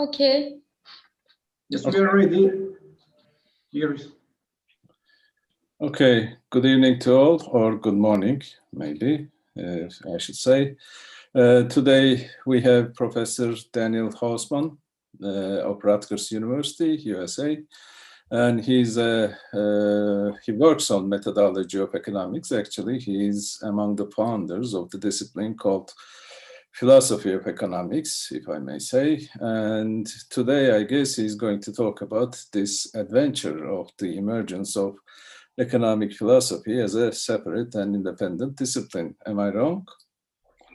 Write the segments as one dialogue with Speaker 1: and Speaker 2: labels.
Speaker 1: Okay.
Speaker 2: Yes, we are ready. Here is.
Speaker 3: Okay, good evening to all, or good morning, maybe, I should say. Today we have Professor Daniel Hausman of Rutgers University, USA, and he works on methodology of economics. Actually, he's among the founders of the discipline called philosophy of economics, if I may say. And today, I guess he's going to talk about this adventure of the emergence of economic philosophy as a separate and independent discipline. Am I wrong?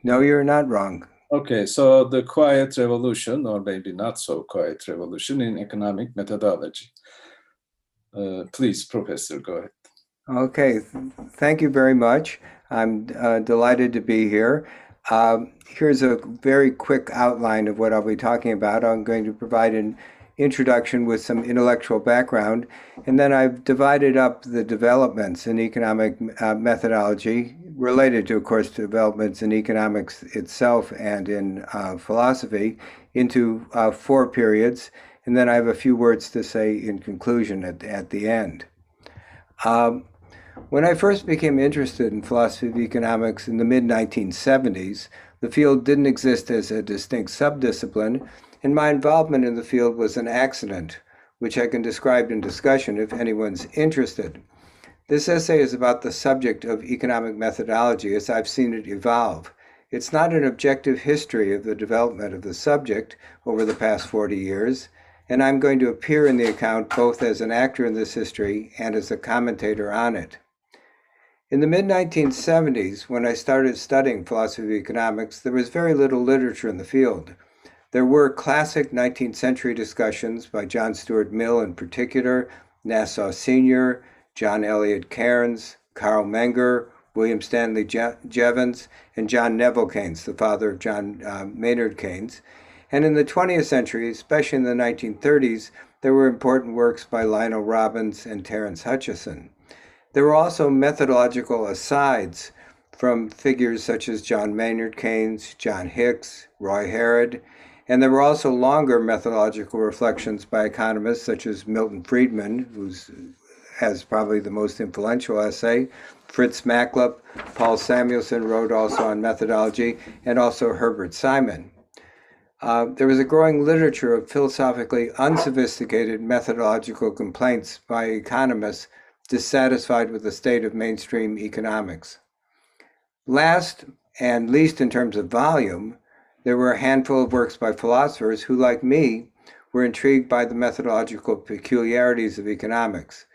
Speaker 4: No, you're not wrong.
Speaker 3: Okay, so the quiet revolution, or maybe not so quiet revolution in economic methodology. Please, Professor, go ahead.
Speaker 4: Okay, thank you very much. I'm delighted to be here. Here's a very quick outline of what I'll be talking about. I'm going to provide an introduction with some intellectual background, and then I've divided up the developments in economic methodology, related to, of course, developments in economics itself and in philosophy, into 4 periods, and then I have a few words to say in conclusion at the end. When I first became interested in philosophy of economics in the mid-1970s, the field didn't exist as a distinct subdiscipline, and my involvement in the field was an accident, which I can describe in discussion if anyone's interested. This essay is about the subject of economic methodology as I've seen it evolve. It's not an objective history of the development of the subject over the past 40 years, and I'm going to appear in the account both as an actor in this history and as a commentator on it. In the mid-1970s, when I started studying philosophy of economics, there was very little literature in the field. There were classic 19th century discussions by John Stuart Mill in particular, Nassau Sr., John Eliot Cairns, Carl Menger, William Stanley Jevons, and John Neville Keynes, the father of John Maynard Keynes. And in the 20th century, especially in the 1930s, there were important works by Lionel Robbins and Terence Hutchison. There were also methodological asides from figures such as John Maynard Keynes, John Hicks, Roy Harrod, and there were also longer methodological reflections by economists such as Milton Friedman, who has probably the most influential essay, Fritz Macklep, Paul Samuelson wrote also on methodology, and also Herbert Simon. There was a growing literature of philosophically unsophisticated methodological complaints by economists dissatisfied with the state of mainstream economics. Last and least in terms of volume, there were a handful of works by philosophers who, like me, were intrigued by the methodological peculiarities of economics.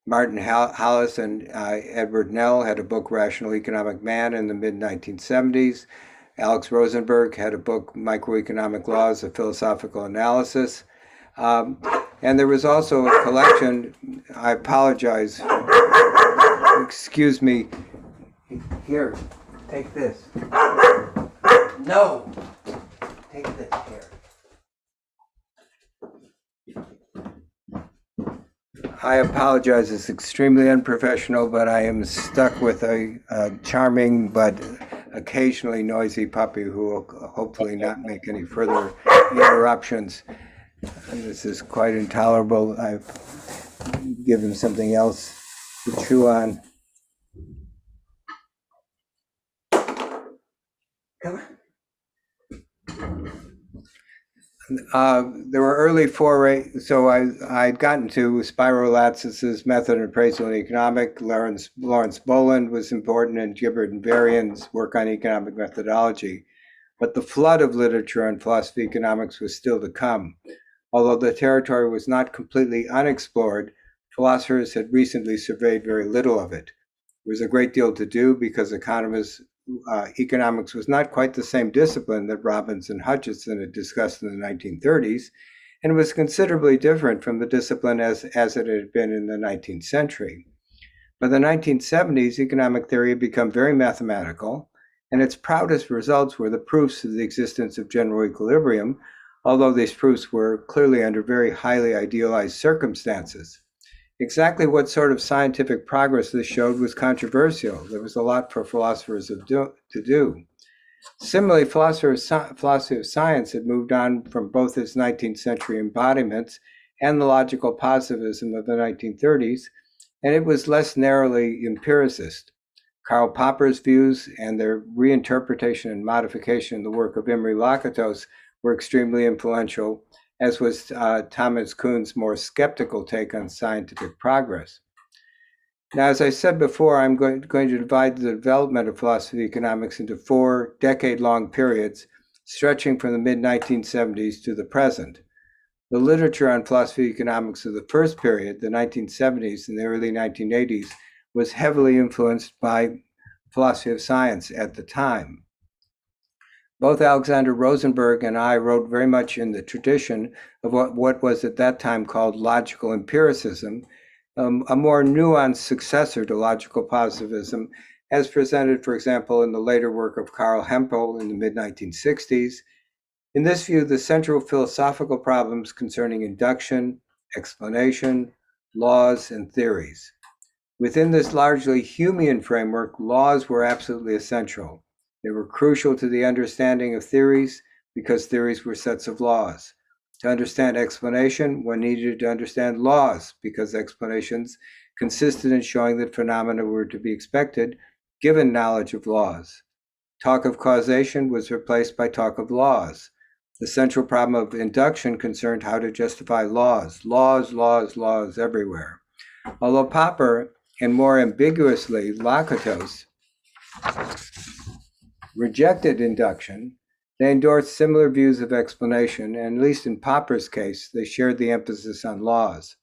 Speaker 4: Martin Hollis and Edward Nell had a book, Rational Economic Man, in the mid-1970s. Alex Rosenberg had a book, Microeconomic Laws of Philosophical Analysis. And there was also a collection, I apologize, excuse me, here, take this. No, take this here. I apologize, it's extremely unprofessional, but I am stuck with a charming but occasionally noisy puppy who will hopefully not make any further interruptions. And this is quite intolerable. I've given something else to chew on. Come on. There were early forays, so I'd gotten to Spiro Latzis's method of appraisal in economic. Lawrence Boland was important, and Gibbard and Varian's work on economic methodology. But the flood of literature on philosophy of economics was still to come. Although the territory was not completely unexplored, philosophers had recently surveyed very little of it. There was a great deal to do because economics was not quite the same discipline that Robbins and Hutchison had discussed in the 1930s, and was considerably different from the discipline as it had been in the 19th century. By the 1970s, economic theory had become very mathematical, and its proudest results were the proofs of the existence of general equilibrium, although these proofs were clearly under very highly idealized circumstances. Exactly what sort of scientific progress this showed was controversial. There was a lot for philosophers to do. Similarly, philosophy of science had moved on from both its 19th century embodiments and the logical positivism of the 1930s, and it was less narrowly empiricist. Karl Popper's views and their reinterpretation and modification in the work of Imre Lakatos were extremely influential, as was Thomas Kuhn's more skeptical take on scientific progress. Now, as I said before, I'm going to divide the development of philosophy of economics into 4 decade-long periods, stretching from the mid-1970s to the present. The literature on philosophy of economics of the first period, the 1970s and the early 1980s, was heavily influenced by philosophy of science at the time. Both Alexander Rosenberg and I wrote very much in the tradition of what was at that time called logical empiricism, a more nuanced successor to logical positivism, as presented, for example, in the later work of Karl Hempel in the mid-1960s. In this view, the central philosophical problems concerning induction, explanation, laws, and theories. Within this largely Humean framework, laws were absolutely essential. They were crucial to the understanding of theories because theories were sets of laws. To understand explanation, one needed to understand laws because explanations consisted in showing that phenomena were to be expected given knowledge of laws. Talk of causation was replaced by talk of laws. The central problem of induction concerned how to justify laws everywhere. Although Popper, and more ambiguously Lakatos, rejected induction, they endorsed similar views of explanation, and at least in Popper's case, they shared the emphasis on laws.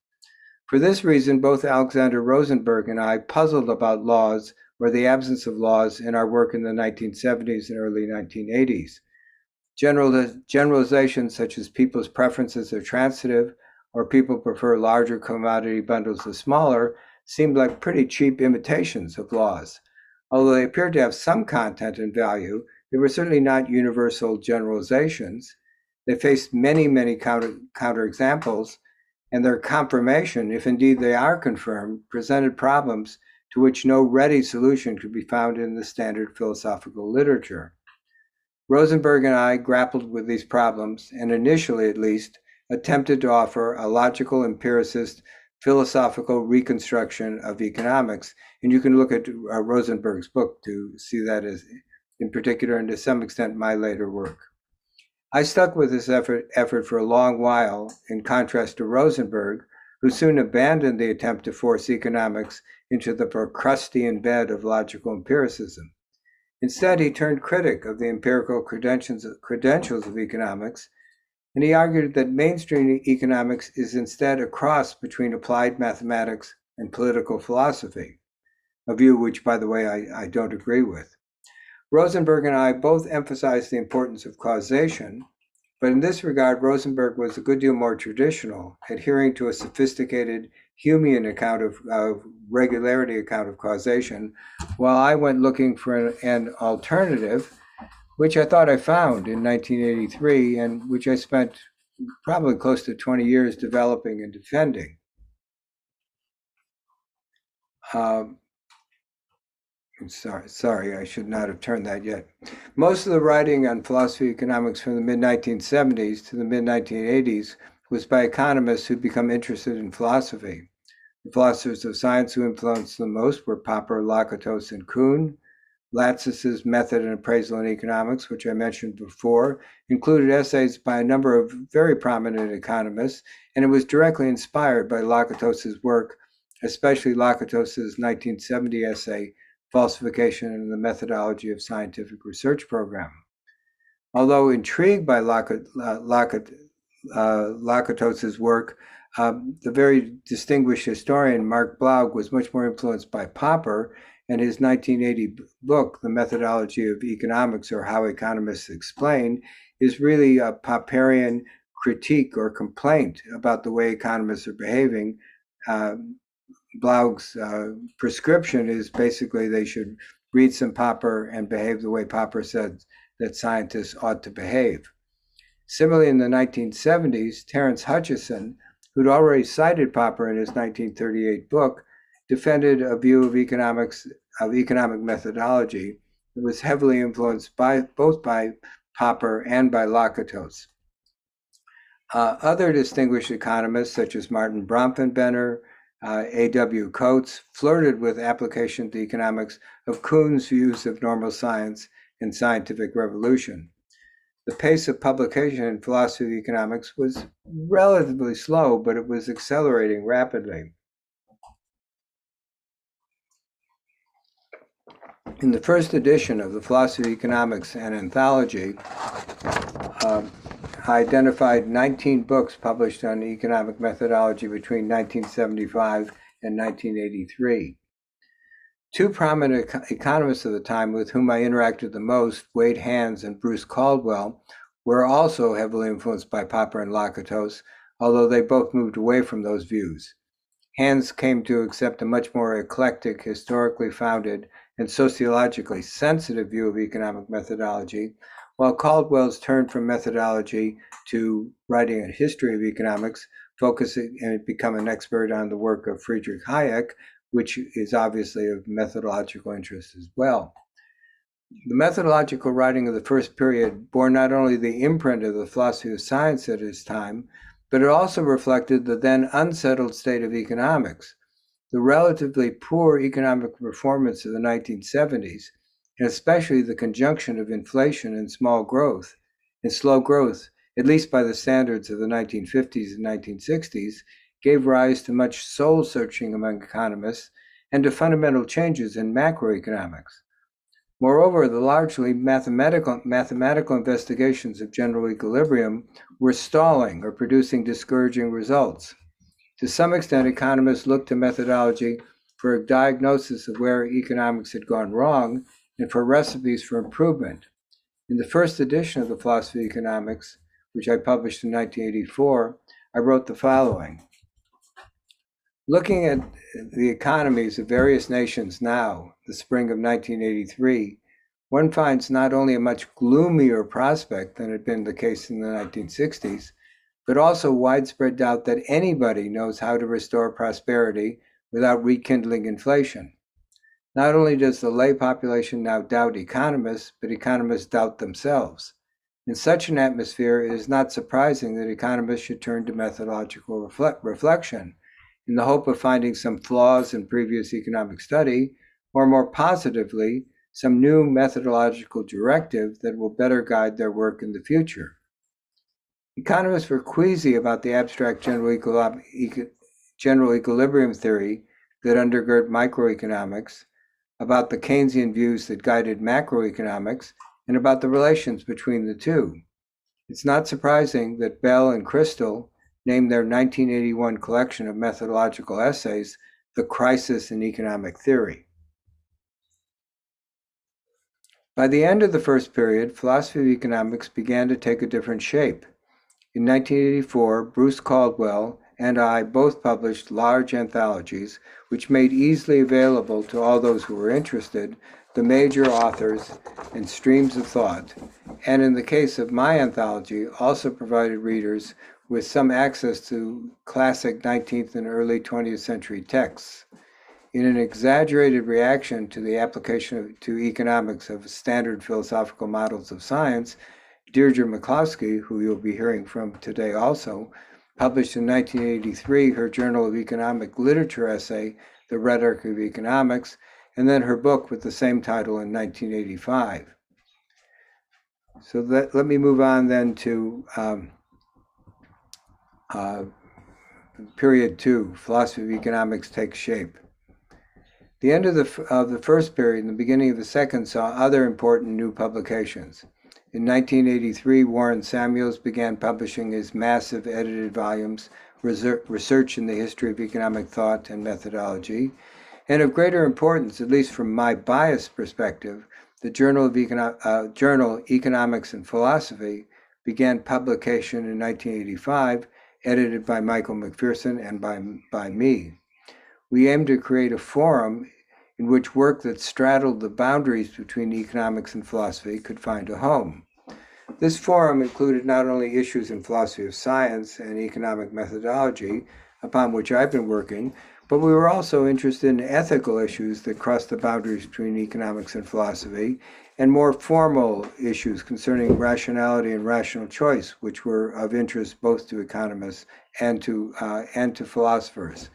Speaker 4: For this reason, both Alexander Rosenberg and I puzzled about laws or the absence of laws in our work in the 1970s and early 1980s. Generalizations such as people's preferences are transitive, or people prefer larger commodity bundles to smaller, seemed like pretty cheap imitations of laws. Although they appeared to have some content and value, they were certainly not universal generalizations. They faced many counterexamples, and their confirmation, if indeed they are confirmed, presented problems to which no ready solution could be found in the standard philosophical literature. Rosenberg and I grappled with these problems, and initially at least, attempted to offer a logical empiricist philosophical reconstruction of economics. And you can look at Rosenberg's book to see that as, in particular, and to some extent, my later work. I stuck with this effort for a long while, in contrast to Rosenberg, who soon abandoned the attempt to force economics into the Procrustean bed of logical empiricism. Instead, he turned critic of the empirical credentials of economics, and he argued that mainstream economics is instead a cross between applied mathematics and political philosophy, a view which, by the way, I don't agree with. Rosenberg and I both emphasized the importance of causation, but in this regard, Rosenberg was a good deal more traditional, adhering to a sophisticated Humean account of regularity account of causation, while I went looking for an alternative, which I thought I found in 1983, and which I spent probably close to 20 years developing and defending. Sorry, I should not have turned that yet. Most of the writing on philosophy of economics from the mid-1970s to the mid-1980s was by economists who'd become interested in philosophy. The philosophers of science who influenced them most were Popper, Lakatos, and Kuhn. Latsis's Method and Appraisal in Economics, which I mentioned before, included essays by a number of very prominent economists, and it was directly inspired by Lakatos's work, especially Lakatos's 1970 essay, Falsification and the Methodology of Scientific Research Program. Although intrigued by Lakatos's work, the very distinguished historian Mark Blaug was much more influenced by Popper, and his 1980 book, The Methodology of Economics, or How Economists Explain, is really a Popperian critique or complaint about the way economists are behaving. Blaug's prescription is basically they should read some Popper and behave the way Popper said that scientists ought to behave. Similarly, in the 1970s, Terence Hutchison, who'd already cited Popper in his 1938 book, defended a view of economic methodology It was heavily influenced both by Popper and by Lakatos. Other distinguished economists, such as Martin Bronfenbrenner, A.W. Coates, flirted with application to economics of Kuhn's views of normal science and scientific revolution. The pace of publication in philosophy of economics was relatively slow, but it was accelerating rapidly. In the first edition of the Philosophy of Economics, an anthology, I identified 19 books published on economic methodology between 1975 and 1983. Two prominent economists of the time with whom I interacted the most, Wade Hands and Bruce Caldwell, were also heavily influenced by Popper and Lakatos, although they both moved away from those views. Hands came to accept a much more eclectic, historically founded, and sociologically sensitive view of economic methodology, while Caldwell's turned from methodology to writing a history of economics, focusing and become an expert on the work of Friedrich Hayek, which is obviously of methodological interest as well. The methodological writing of the first period bore not only the imprint of the philosophy of science at its time, but it also reflected the then unsettled state of economics. The relatively poor economic performance of the 1970s, and especially the conjunction of inflation and slow growth, at least by the standards of the 1950s and 1960s, gave rise to much soul-searching among economists and to fundamental changes in macroeconomics. Moreover, the largely mathematical investigations of general equilibrium were stalling or producing discouraging results. To some extent, economists looked to methodology for a diagnosis of where economics had gone wrong and for recipes for improvement. In the first edition of the Philosophy of Economics, which I published in 1984, I wrote the following. Looking at the economies of various nations now, the spring of 1983, one finds not only a much gloomier prospect than had been the case in the 1960s, but also widespread doubt that anybody knows how to restore prosperity without rekindling inflation. Not only does the lay population now doubt economists, but economists doubt themselves. In such an atmosphere, it is not surprising that economists should turn to methodological reflection in the hope of finding some flaws in previous economic study, or more positively, some new methodological directive that will better guide their work in the future. Economists were queasy about the abstract general equilibrium theory that undergird microeconomics, about the Keynesian views that guided macroeconomics, and about the relations between the two. It's not surprising that Bell and Crystal named their 1981 collection of methodological essays The Crisis in Economic Theory. By the end of the first period, philosophy of economics began to take a different shape. In 1984, Bruce Caldwell and I both published large anthologies, which made easily available to all those who were interested the major authors and streams of thought, and in the case of my anthology, also provided readers with some access to classic 19th and early 20th century texts. In an exaggerated reaction to the application to economics of standard philosophical models of science, Deirdre McCloskey, who you'll be hearing from today also, published in 1983 her Journal of Economic Literature essay, The Rhetoric of Economics, and then her book with the same title in 1985. So let me move on then to period 2, philosophy of economics takes shape. The end of the first period and the beginning of the second saw other important new publications. In 1983, Warren Samuels began publishing his massive edited volumes, Research in the History of Economic Thought and Methodology, and of greater importance, at least from my biased perspective, the Journal Economics and Philosophy began publication in 1985, edited by Michael McPherson and by me. We aimed to create a forum in which work that straddled the boundaries between economics and philosophy could find a home. This forum included not only issues in philosophy of science and economic methodology, upon which I've been working, But we were also interested in ethical issues that crossed the boundaries between economics and philosophy, and more formal issues concerning rationality and rational choice, which were of interest both to economists and to philosophers.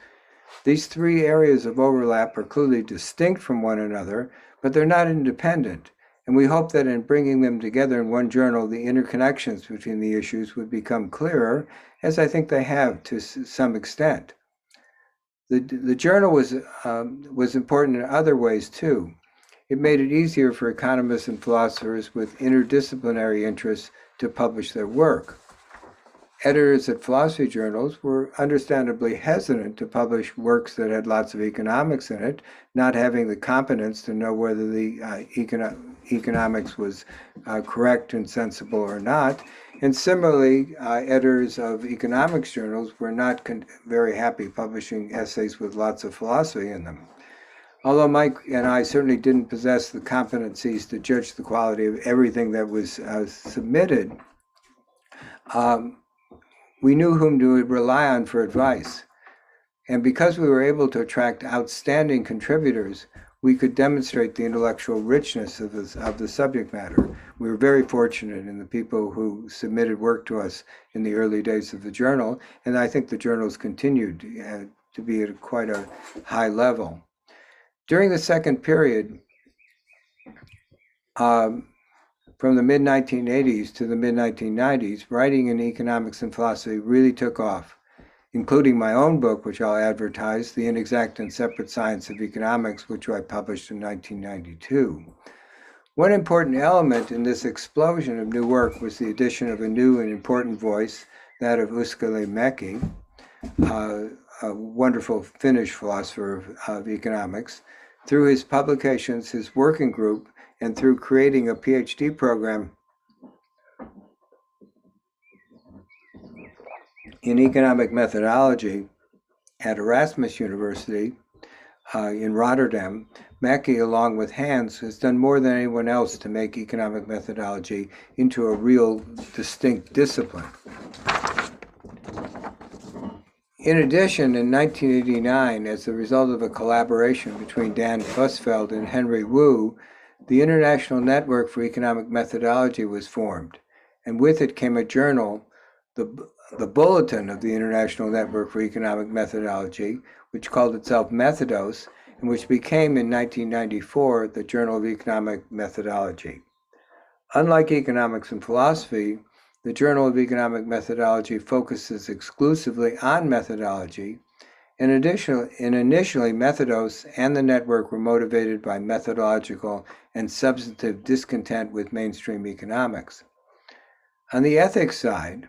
Speaker 4: These three areas of overlap are clearly distinct from one another, but they're not independent. And we hope that in bringing them together in one journal, the interconnections between the issues would become clearer, as I think they have to some extent. The journal was important in other ways too. It made it easier for economists and philosophers with interdisciplinary interests to publish their work. Editors at philosophy journals were understandably hesitant to publish works that had lots of economics in it, not having the competence to know whether the economics was correct and sensible or not. And similarly, editors of economics journals were not very happy publishing essays with lots of philosophy in them. Although Mike and I certainly didn't possess the competencies to judge the quality of everything that was submitted, we knew whom to rely on for advice. And because we were able to attract outstanding contributors, we could demonstrate the intellectual richness of the subject matter. We were very fortunate in the people who submitted work to us in the early days of the journal, and I think the journals continued to be at quite a high level. During the second period, from the mid-1980s to the mid-1990s, writing in economics and philosophy really took off, including my own book, which I'll advertise, The Inexact and Separate Science of Economics, which I published in 1992. One important element in this explosion of new work was the addition of a new and important voice, that of Uskali-Mäki, a wonderful Finnish philosopher of economics. Through his publications, his working group, and through creating a PhD program in economic methodology at Erasmus University in Rotterdam, Mäki, along with Hans, has done more than anyone else to make economic methodology into a real distinct discipline. In addition, in 1989, as a result of a collaboration between Dan Busfeld and Henry Wu, the International Network for Economic Methodology was formed, and with it came a journal, the Bulletin of the International Network for Economic Methodology, which called itself Methodos, and which became in 1994 the Journal of Economic Methodology. Unlike economics and philosophy, the Journal of Economic Methodology focuses exclusively on methodology, and initially Methodos and the network were motivated by methodological and substantive discontent with mainstream economics. On the ethics side,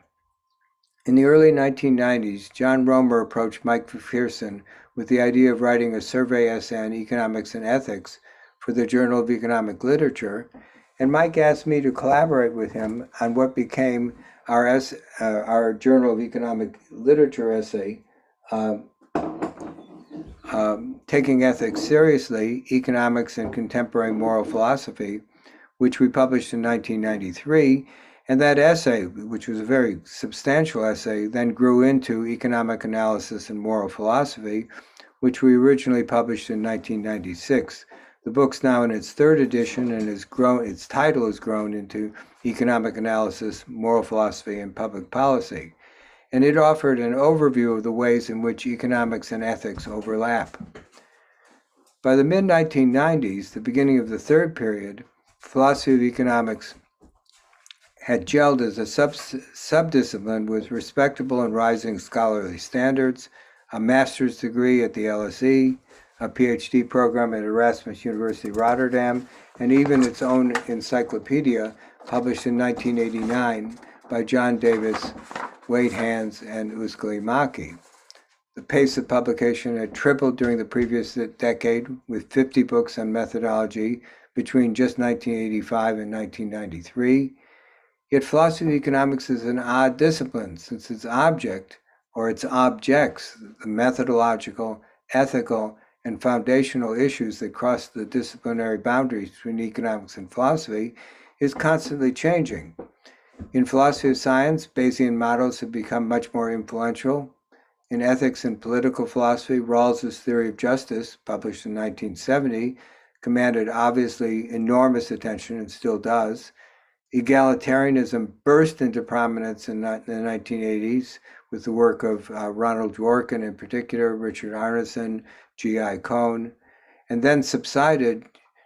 Speaker 4: in the early 1990s, John Romer approached Mike McPherson with the idea of writing a survey essay on economics and ethics for the Journal of Economic Literature, and Mike asked me to collaborate with him on what became our Journal of Economic Literature essay, Taking Ethics Seriously, Economics and Contemporary Moral Philosophy, which we published in 1993. And that essay, which was a very substantial essay, then grew into Economic Analysis and Moral Philosophy, which we originally published in 1996. The book's now in its third edition, and its title has grown into Economic Analysis, Moral Philosophy, and Public Policy. And it offered an overview of the ways in which economics and ethics overlap. By the mid-1990s, the beginning of the third period, philosophy of economics had gelled as a subdiscipline with respectable and rising scholarly standards, a master's degree at the LSE, a PhD program at Erasmus University Rotterdam, and even its own encyclopedia published in 1989 by John Davis, Wade Hans, and Uskali-Mäki. The pace of publication had tripled during the previous decade, with 50 books on methodology between just 1985 and 1993. Yet philosophy of economics is an odd discipline, since its object, or its objects, the methodological, ethical, and foundational issues that cross the disciplinary boundaries between economics and philosophy, is constantly changing. In philosophy of science, Bayesian models have become much more influential. In Ethics and Political Philosophy, Rawls's Theory of Justice, published in 1970, commanded obviously enormous attention and still does. Egalitarianism burst into prominence in the 1980s with the work of Ronald Dworkin in particular, Richard Arneson, G.I. Cohn, and then subsided,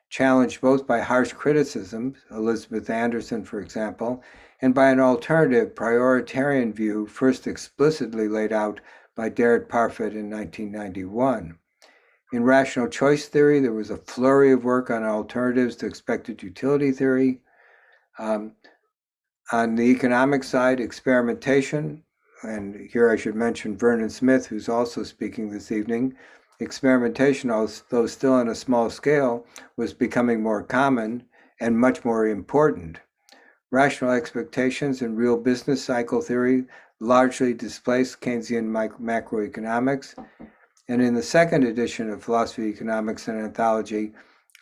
Speaker 4: challenged both by harsh criticism, Elizabeth Anderson, for example, and by an alternative prioritarian view first explicitly laid out by Derek Parfit in 1991. In rational choice theory, there was a flurry of work on alternatives to expected utility theory. On the economic side, experimentation, and here I should mention Vernon Smith, who's also speaking this evening. Experimentation, although still on a small scale, was becoming more common and much more important. Rational expectations and real business cycle theory largely displaced Keynesian macroeconomics. And in the second edition of Philosophy of Economics and Anthology,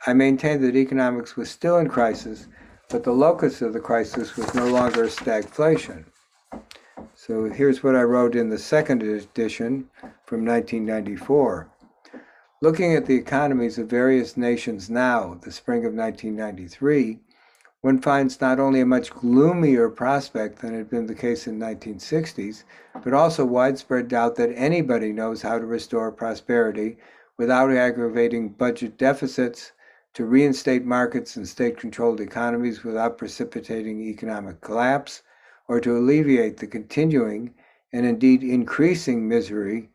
Speaker 4: I maintained that economics was still in crisis, but the locus of the crisis was no longer stagflation. So here's what I wrote in the second edition from 1994. Looking at the economies of various nations now, the spring of 1993, one finds not only a much gloomier prospect than had been the case in the 1960s, but also widespread doubt that anybody knows how to restore prosperity without aggravating budget deficits, to reinstate markets and state-controlled economies without precipitating economic collapse, or to alleviate the continuing and indeed increasing misery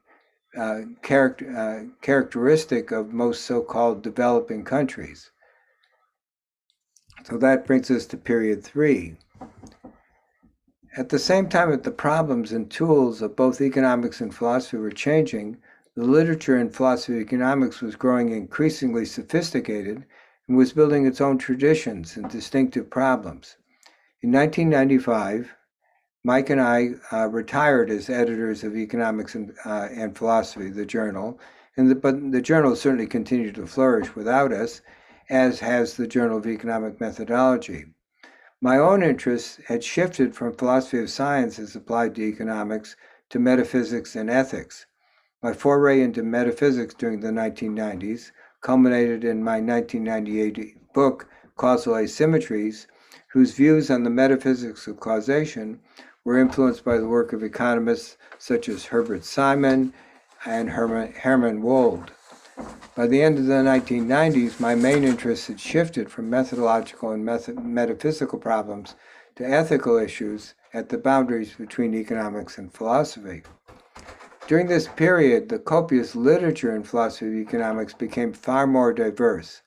Speaker 4: characteristic of most so-called developing countries. So that brings us to period 3. At the same time that the problems and tools of both economics and philosophy were changing, the literature in philosophy of economics was growing increasingly sophisticated and was building its own traditions and distinctive problems. In 1995, Mike and I retired as editors of Economics and Philosophy, the journal, but the journal certainly continued to flourish without us, as has the Journal of Economic Methodology. My own interests had shifted from philosophy of science as applied to economics to metaphysics and ethics. My foray into metaphysics during the 1990s culminated in my 1998 book, Causal Asymmetries, whose views on the metaphysics of causation were influenced by the work of economists such as Herbert Simon and Hermann Wold. By the end of the 1990s, my main interests had shifted from methodological and metaphysical problems to ethical issues at the boundaries between economics and philosophy. During this period, the copious literature in philosophy of economics became far more diverse.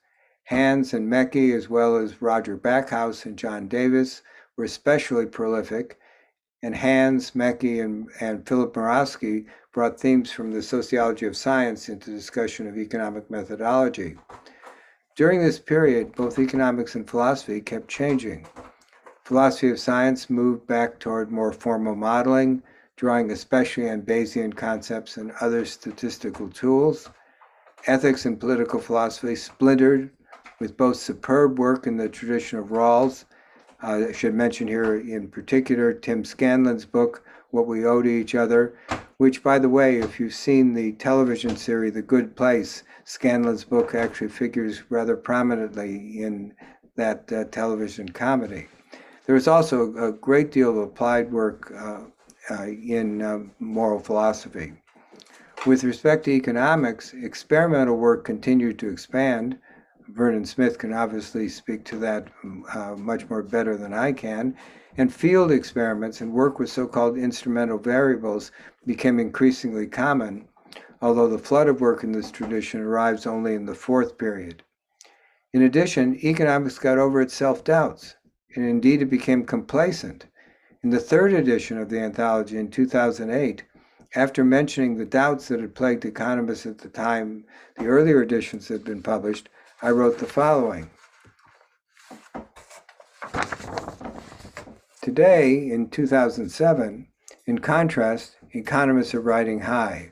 Speaker 4: Hans and Mecke, as well as Roger Backhouse and John Davis, were especially prolific, and Hans, Mecke, and Philip Murawski brought themes from the sociology of science into discussion of economic methodology. During this period, both economics and philosophy kept changing. Philosophy of science moved back toward more formal modeling, drawing especially on Bayesian concepts and other statistical tools. Ethics and political philosophy splintered, with both superb work in the tradition of Rawls. I should mention here in particular Tim Scanlon's book, What We Owe to Each Other, which, by the way, if you've seen the television series The Good Place, Scanlon's book actually figures rather prominently in that television comedy. There was also a great deal of applied work in moral philosophy. With respect to economics, experimental work continued to expand. Vernon Smith can obviously speak to that much more better than I can. And field experiments and work with so-called instrumental variables became increasingly common, although the flood of work in this tradition arrives only in the fourth period. In addition, economics got over its self-doubts, and indeed it became complacent. In the third edition of the anthology in 2008, after mentioning the doubts that had plagued economists at the time the earlier editions had been published, I wrote the following. Today, in 2007, in contrast, economists are riding high.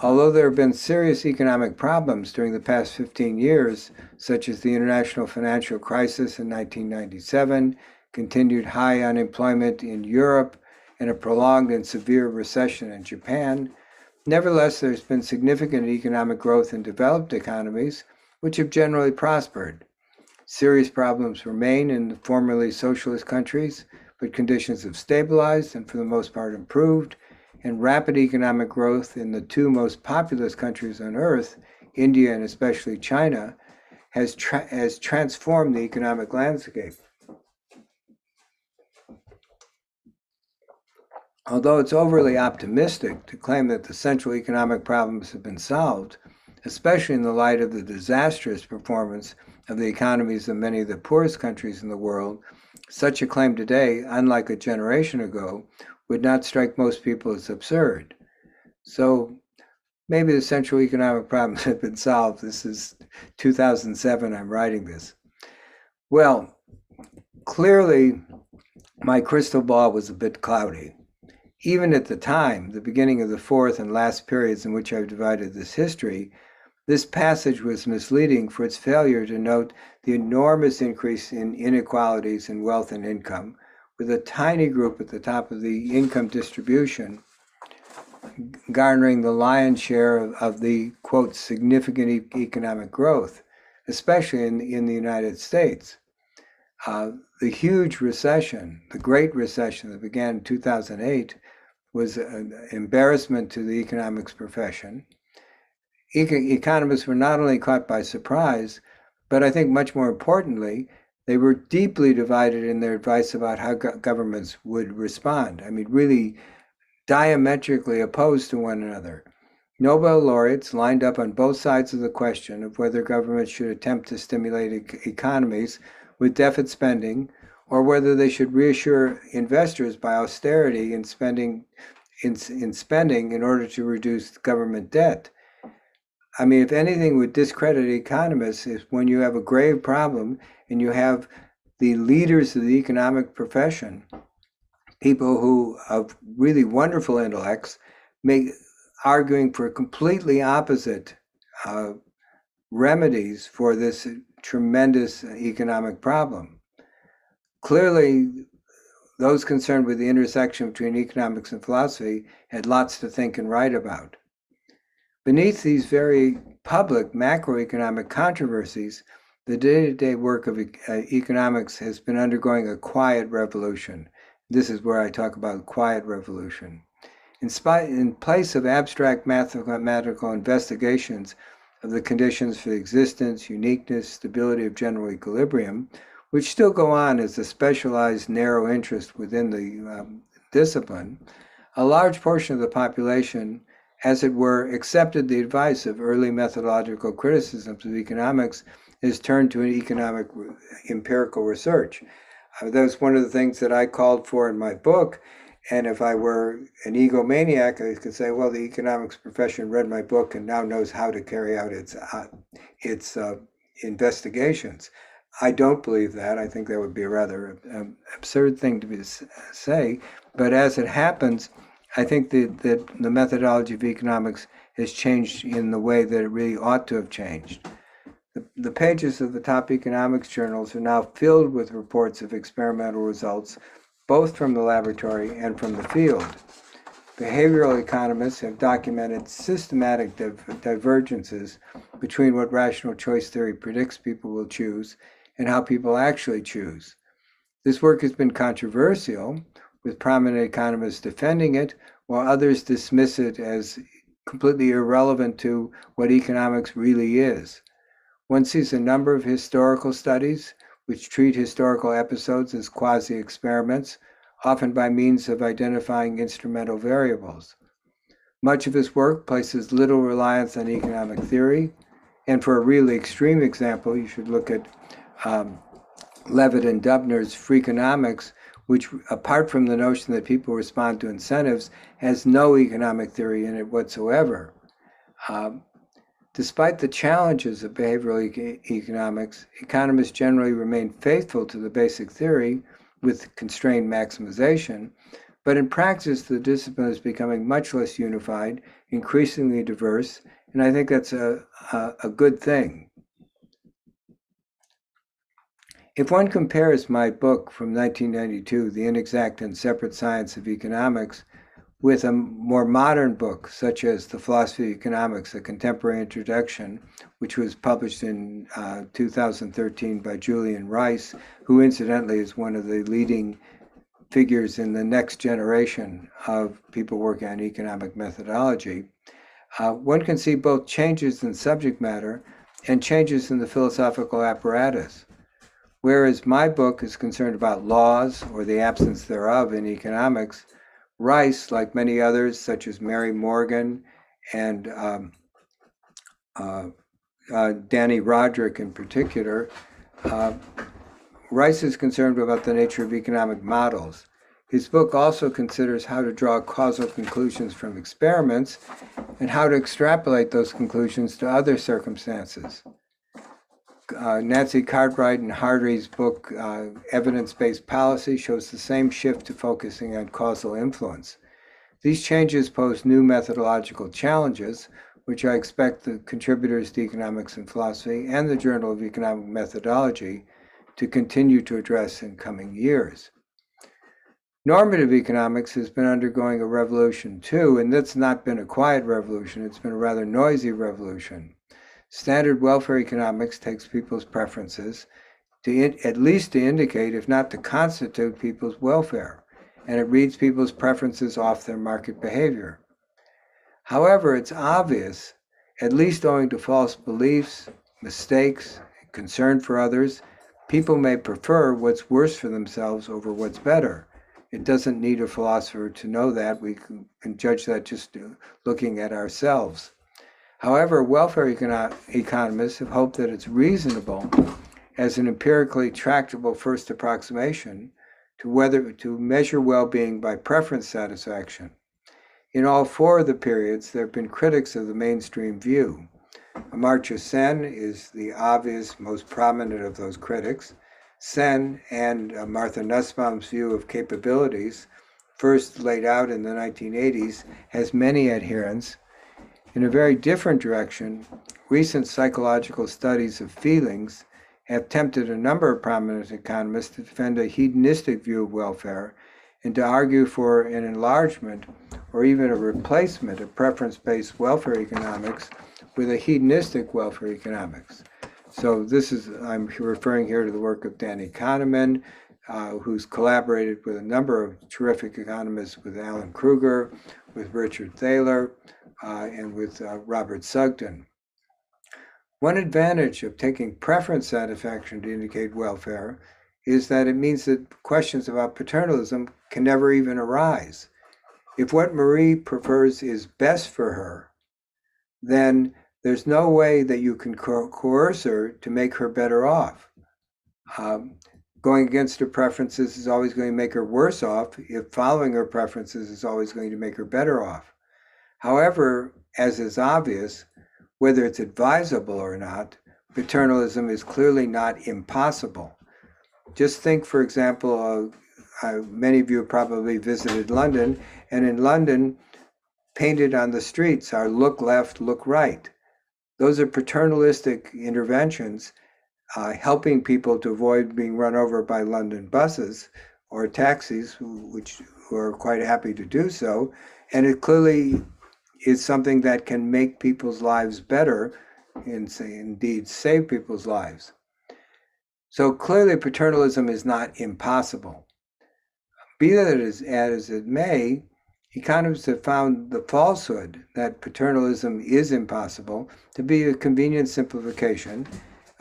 Speaker 4: Although there have been serious economic problems during the past 15 years, such as the international financial crisis in 1997, continued high unemployment in Europe, and a prolonged and severe recession in Japan. Nevertheless, there's been significant economic growth in developed economies, which have generally prospered. Serious problems remain in the formerly socialist countries, but conditions have stabilized and for the most part improved, and rapid economic growth in the two most populous countries on earth, India and especially China, has transformed the economic landscape. Although it's overly optimistic to claim that the central economic problems have been solved, especially in the light of the disastrous performance of the economies of many of the poorest countries in the world, such a claim today, unlike a generation ago, would not strike most people as absurd. So maybe the central economic problems have been solved. This is 2007, I'm writing this. Well, clearly my crystal ball was a bit cloudy. Even at the time, the beginning of the fourth and last periods in which I've divided this history, this passage was misleading for its failure to note the enormous increase in inequalities in wealth and income, with a tiny group at the top of the income distribution garnering the lion's share of the, quote, significant economic growth, especially in the United States. The huge recession, the Great Recession that began in 2008, was an embarrassment to the economics profession. Economists were not only caught by surprise, but I think much more importantly, they were deeply divided in their advice about how governments would respond. I mean, really diametrically opposed to one another. Nobel laureates lined up on both sides of the question of whether governments should attempt to stimulate economies with deficit spending, or whether they should reassure investors by austerity in spending in order to reduce government debt. I mean, if anything would discredit economists is when you have a grave problem and you have the leaders of the economic profession, people who have really wonderful intellects, arguing for completely opposite remedies for this tremendous economic problem. Clearly, those concerned with the intersection between economics and philosophy had lots to think and write about. Beneath these very public macroeconomic controversies, the day-to-day work of economics has been undergoing a quiet revolution. This is where I talk about quiet revolution. In place of abstract mathematical investigations of the conditions for existence, uniqueness, stability of general equilibrium, which still go on as a specialized narrow interest within the discipline, a large portion of the population, as it were, accepted the advice of early methodological criticisms of economics is turned to an economic empirical research. That's one of the things that I called for in my book. And if I were an egomaniac, I could say, well, the economics profession read my book and now knows how to carry out its investigations. I don't believe that. I think that would be a rather absurd thing to say. But as it happens, I think that the methodology of economics has changed in the way that it really ought to have changed. The pages of the top economics journals are now filled with reports of experimental results, both from the laboratory and from the field. Behavioral economists have documented systematic divergences between what rational choice theory predicts people will choose and how people actually choose. This work has been controversial, with prominent economists defending it, while others dismiss it as completely irrelevant to what economics really is. One sees a number of historical studies which treat historical episodes as quasi-experiments, often by means of identifying instrumental variables. Much of his work places little reliance on economic theory, and for a really extreme example, you should look at Levitt and Dubner's Freakonomics, which, apart from the notion that people respond to incentives, has no economic theory in it whatsoever. Despite the challenges of behavioral economics, economists generally remain faithful to the basic theory with constrained maximization, but in practice, the discipline is becoming much less unified, increasingly diverse, and I think that's a good thing. If one compares my book from 1992, The Inexact and Separate Science of Economics, with a more modern book, such as The Philosophy of Economics, A Contemporary Introduction, which was published in 2013 by Julian Rice, who incidentally is one of the leading figures in the next generation of people working on economic methodology, one can see both changes in subject matter and changes in the philosophical apparatus. Whereas my book is concerned about laws or the absence thereof in economics, Rice, like many others, such as Mary Morgan and Danny Roderick in particular, Rice is concerned about the nature of economic models. His book also considers how to draw causal conclusions from experiments and how to extrapolate those conclusions to other circumstances. Nancy Cartwright and Hardy's book, Evidence-Based Policy, shows the same shift to focusing on causal influence. These changes pose new methodological challenges, which I expect the contributors to Economics and Philosophy and the Journal of Economic Methodology to continue to address in coming years. Normative economics has been undergoing a revolution too, and that's not been a quiet revolution, it's been a rather noisy revolution. Standard welfare economics takes people's preferences at least to indicate, if not to constitute, people's welfare, and it reads people's preferences off their market behavior. However, it's obvious, at least owing to false beliefs, mistakes, concern for others, people may prefer what's worse for themselves over what's better. It doesn't need a philosopher to know that. We can judge that just looking at ourselves. However, welfare economists have hoped that it's reasonable as an empirically tractable first approximation to measure well-being by preference satisfaction. In all four of the periods, there have been critics of the mainstream view. Amartya Sen is the obvious, most prominent of those critics. Sen and Martha Nussbaum's view of capabilities, first laid out in the 1980s, has many adherents. In a very different direction, recent psychological studies of feelings have tempted a number of prominent economists to defend a hedonistic view of welfare and to argue for an enlargement or even a replacement of preference-based welfare economics with a hedonistic welfare economics. So I'm referring here to the work of Danny Kahneman, who's collaborated with a number of terrific economists, with Alan Kruger, with Richard Thaler, and with Robert Sugden. One advantage of taking preference satisfaction to indicate welfare is that it means that questions about paternalism can never even arise. If what Marie prefers is best for her, then there's no way that you can coerce her to make her better off. Going against her preferences is always going to make her worse off, if following her preferences is always going to make her better off. However, as is obvious, whether it's advisable or not, paternalism is clearly not impossible. Just think, for example, many of you have probably visited London, and in London, painted on the streets are "look left, look right." Those are paternalistic interventions helping people to avoid being run over by London buses or taxis, who are quite happy to do so. And it clearly is something that can make people's lives better and indeed save people's lives. So clearly paternalism is not impossible. Be that as it may, economists have found the falsehood that paternalism is impossible to be a convenient simplification.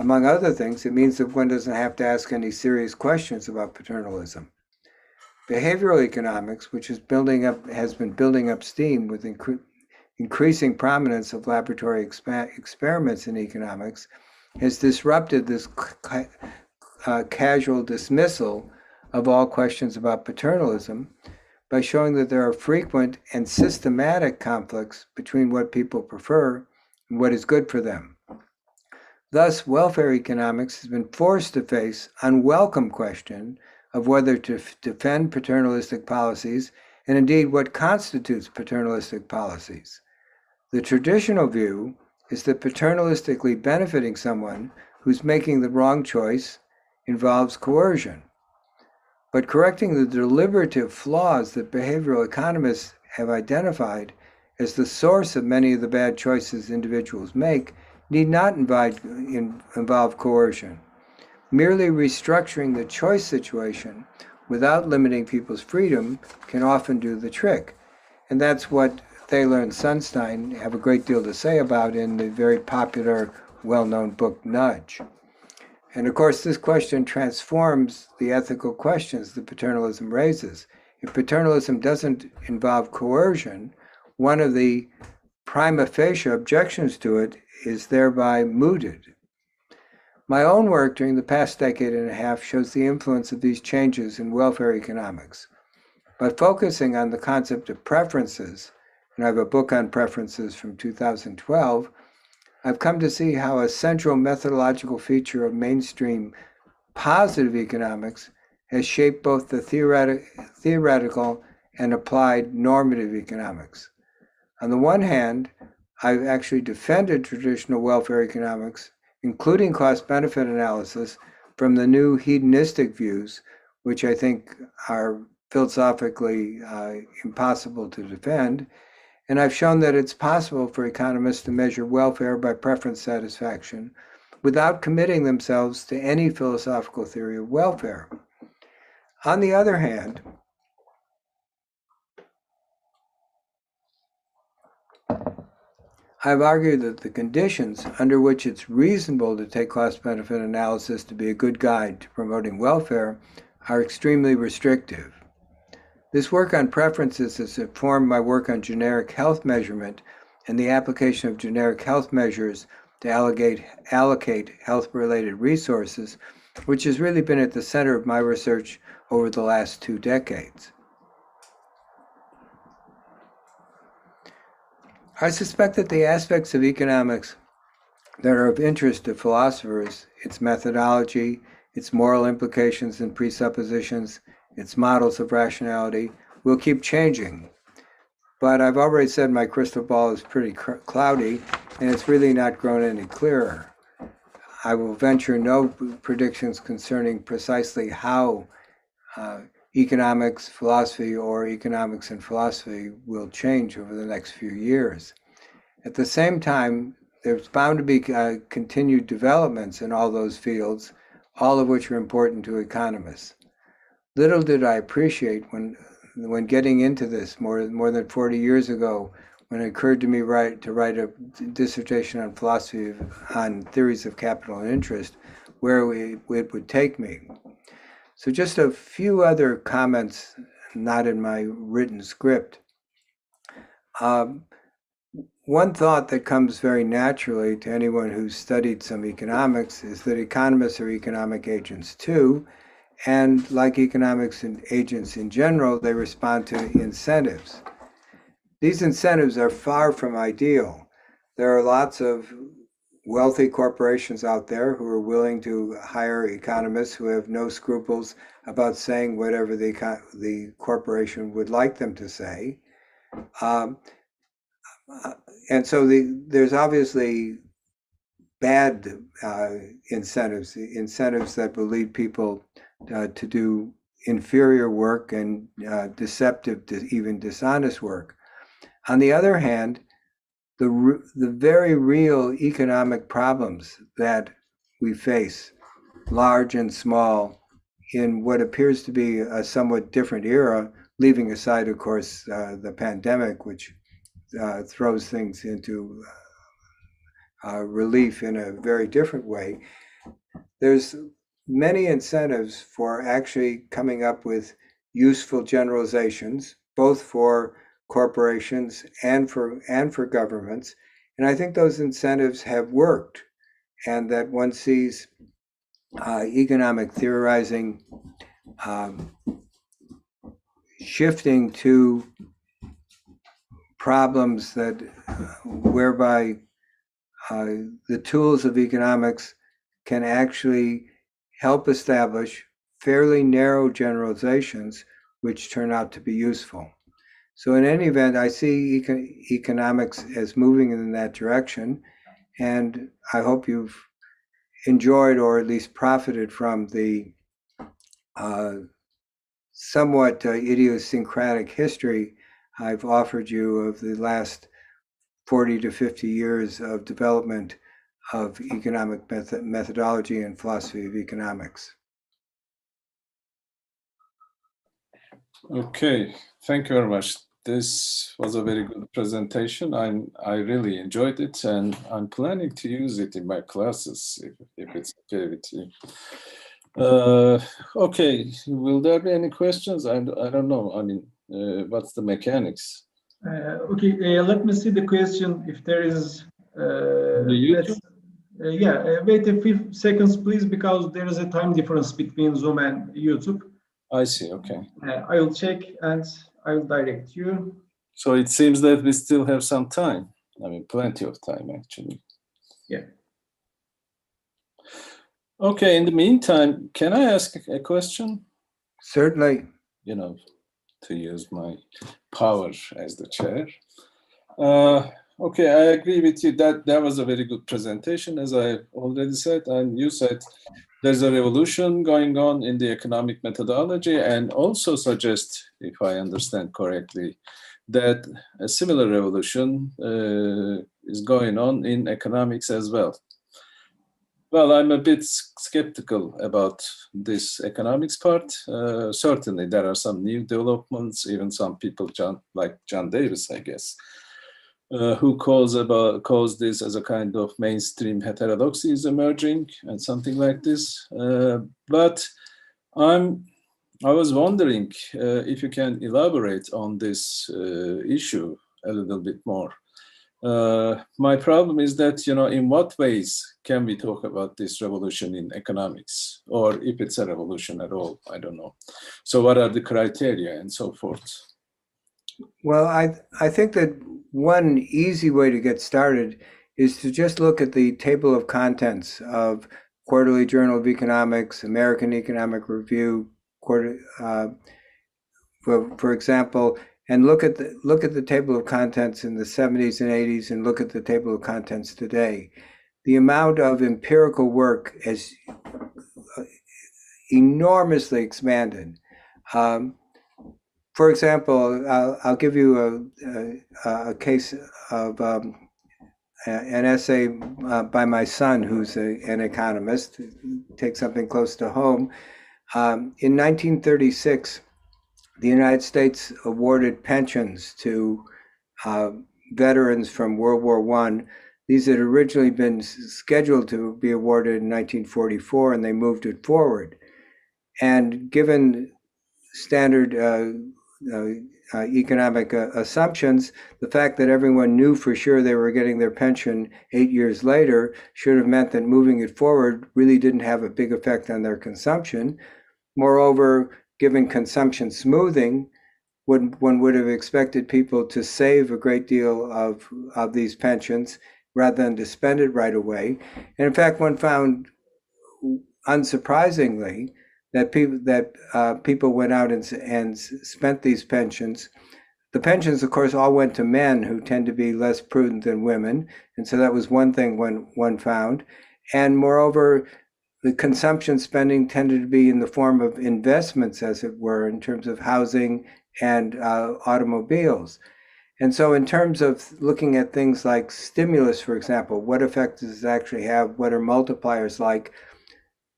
Speaker 4: Among other things, it means that one doesn't have to ask any serious questions about paternalism. Behavioral economics, which has been building up steam with increasing prominence of laboratory experiments in economics, has disrupted this casual dismissal of all questions about paternalism by showing that there are frequent and systematic conflicts between what people prefer and what is good for them. Thus, welfare economics has been forced to face unwelcome question of whether to defend paternalistic policies and indeed what constitutes paternalistic policies. The traditional view is that paternalistically benefiting someone who's making the wrong choice involves coercion. But correcting the deliberative flaws that behavioral economists have identified as the source of many of the bad choices individuals make need not involve coercion. Merely restructuring the choice situation without limiting people's freedom can often do the trick. And that's what Thaler and Sunstein have a great deal to say about in the very popular, well-known book, Nudge. And of course, this question transforms the ethical questions that paternalism raises. If paternalism doesn't involve coercion, one of the prima facie objections to it is thereby mooted. My own work during the past decade and a half shows the influence of these changes in welfare economics. By focusing on the concept of preferences, and I have a book on preferences from 2012, I've come to see how a central methodological feature of mainstream positive economics has shaped both the theoretical and applied normative economics. On the one hand, I've actually defended traditional welfare economics, including cost-benefit analysis, from the new hedonistic views, which I think are philosophically impossible to defend. And I've shown that it's possible for economists to measure welfare by preference satisfaction without committing themselves to any philosophical theory of welfare. On the other hand, I've argued that the conditions under which it's reasonable to take cost-benefit analysis to be a good guide to promoting welfare are extremely restrictive. This work on preferences has informed my work on generic health measurement and the application of generic health measures to allocate health-related resources, which has really been at the center of my research over the last 2 decades. I suspect that the aspects of economics that are of interest to philosophers, its methodology, its moral implications and presuppositions, its models of rationality, will keep changing. But I've already said my crystal ball is pretty cloudy, and it's really not grown any clearer. I will venture no predictions concerning precisely how economics, philosophy, or economics and philosophy will change over the next few years. At the same time, there's bound to be continued developments in all those fields, all of which are important to economists. Little did I appreciate when getting into this more than 40 years ago, when it occurred to me to write a dissertation on philosophy on theories of capital and interest, where it would take me. So just a few other comments, not in my written script. One thought that comes very naturally to anyone who's studied some economics is that economists are economic agents too, and like economics and agents in general, they respond to incentives. These incentives are far from ideal. There are lots of wealthy corporations out there who are willing to hire economists who have no scruples about saying whatever the corporation would like them to say. And so there's obviously bad incentives that will lead people to do inferior work and deceptive, even dishonest work. On the other hand, the very real economic problems that we face, large and small, in what appears to be a somewhat different era, leaving aside, of course, the pandemic, which throws things into relief in a very different way. There's many incentives for actually coming up with useful generalizations, both for corporations and for governments. And I think those incentives have worked, and that one sees economic theorizing shifting to problems that whereby the tools of economics can actually help establish fairly narrow generalizations which turn out to be useful. So in any event, I see economics as moving in that direction, and I hope you've enjoyed or at least profited from the somewhat idiosyncratic history I've offered you of the last 40 to 50 years of development of economic methodology and philosophy of economics.
Speaker 3: Okay, thank you very much. This was a very good presentation. I really enjoyed it, and I'm planning to use it in my classes if it's okay with you. Okay, will there be any questions? I don't know. I mean, what's the mechanics?
Speaker 2: Okay, let me see the question if there is.
Speaker 3: YouTube?
Speaker 2: Wait a few seconds, please, because there is a time difference between Zoom and YouTube.
Speaker 3: I see, okay.
Speaker 2: I will check and I will direct you.
Speaker 3: So it seems that we still have some time. I mean, plenty of time, actually.
Speaker 2: Yeah.
Speaker 3: Okay, in the meantime, can I ask a question?
Speaker 4: Certainly.
Speaker 3: You know, to use my power as the chair. Okay, I agree with you that that was a very good presentation, as I already said, and you said there's a revolution going on in the economic methodology, and also suggest, if I understand correctly, that a similar revolution is going on in economics as well. Well, I'm a bit skeptical about this economics part. Certainly, there are some new developments, even some people, like John Davis, I guess, who calls this as a kind of mainstream heterodoxy is emerging and something like this. But I was wondering if you can elaborate on this issue a little bit more. My problem is that, you know, in what ways can we talk about this revolution in economics, or if it's a revolution at all, I don't know. So what are the criteria and so forth?
Speaker 4: Well, I think that one easy way to get started is to just look at the table of contents of Quarterly Journal of Economics, American Economic Review, for example, and look at the table of contents in the 70s and 80s, and look at the table of contents today. The amount of empirical work has enormously expanded. For example, I'll give you a case of an essay by my son, who's an economist. Take something close to home. In 1936, the United States awarded pensions to veterans from World War I. These had originally been scheduled to be awarded in 1944, and they moved it forward. And given standard economic assumptions, the fact that everyone knew for sure they were getting their pension 8 years later should have meant that moving it forward really didn't have a big effect on their consumption. Moreover, given consumption smoothing, one would have expected people to save a great deal of these pensions rather than to spend it right away. And in fact, one found, unsurprisingly, that people went out and spent these pensions. The pensions, of course, all went to men, who tend to be less prudent than women, and so that was one thing one found. And moreover, the consumption spending tended to be in the form of investments, as it were, in terms of housing and automobiles. And so in terms of looking at things like stimulus, for example, what effect does it actually have? What are multipliers like?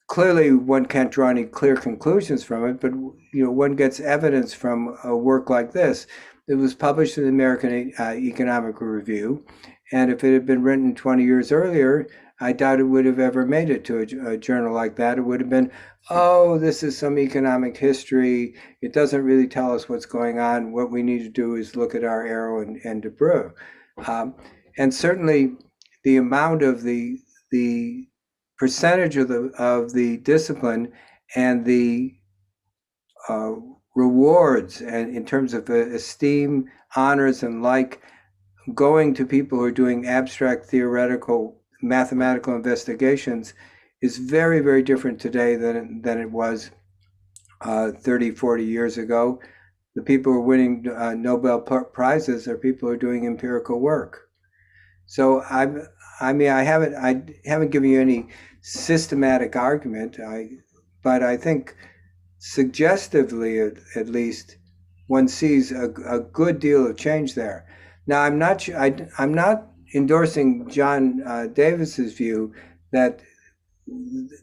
Speaker 4: Clearly, one can't draw any clear conclusions from it, but one gets evidence from a work like this. It was published in the American Economic Review, and if it had been written 20 years earlier, I doubt it would have ever made it to a journal like that. It would have been, oh, this is some economic history. It doesn't really tell us what's going on. What we need to do is look at our Arrow and Debreu. And certainly the amount of the percentage of the discipline and the rewards, and in terms of esteem, honors, and like, going to people who are doing abstract theoretical mathematical investigations is very, very different today than it was 30, 40 years ago. The people who are winning Nobel Prizes are people who are doing empirical work. So I haven't given you any systematic argument. But I think suggestively, at least, one sees a good deal of change there. Now, I'm not endorsing John Davis's view that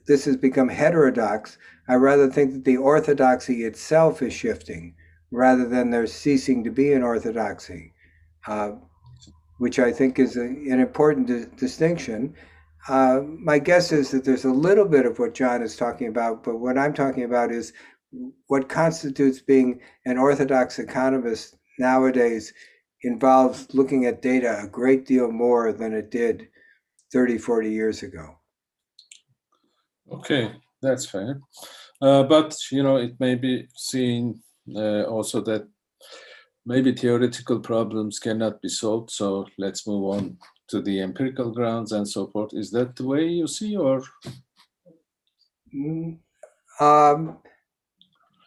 Speaker 4: this has become heterodox. I rather think that the orthodoxy itself is shifting, rather than there ceasing to be an orthodoxy, which I think is an important distinction. My guess is that there's a little bit of what John is talking about, but what I'm talking about is what constitutes being an orthodox economist nowadays involves looking at data a great deal more than it did 30, 40 years ago.
Speaker 3: Okay, that's fair. But, it may be seen also that maybe theoretical problems cannot be solved. So let's move on to the empirical grounds and so forth. Is that the way you see, or?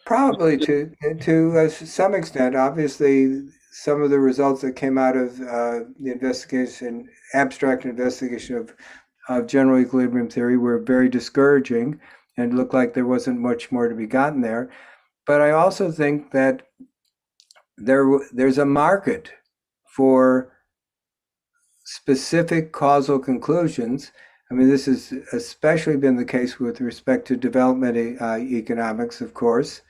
Speaker 4: Probably to some extent. Obviously, some of the results that came out of the abstract investigation of general equilibrium theory were very discouraging and looked like there wasn't much more to be gotten there. But I also think that there's a market for specific causal conclusions. I mean, this has especially been the case with respect to development economics, of course.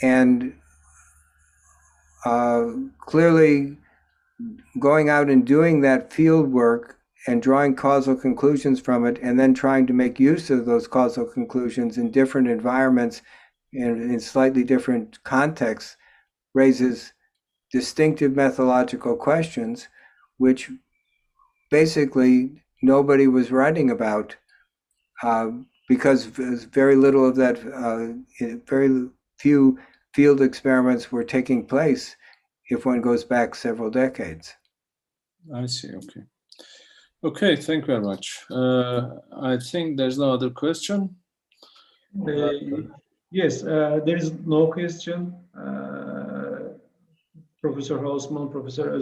Speaker 4: And clearly going out and doing that field work and drawing causal conclusions from it, and then trying to make use of those causal conclusions in different environments and in slightly different contexts, raises distinctive methodological questions, which basically nobody was writing about because very little of that, very few field experiments were taking place if one goes back several decades.
Speaker 3: I see, okay. Okay, thank you very much. I think there's no other question.
Speaker 2: Yes, there is no question. Professor Hausman, Professor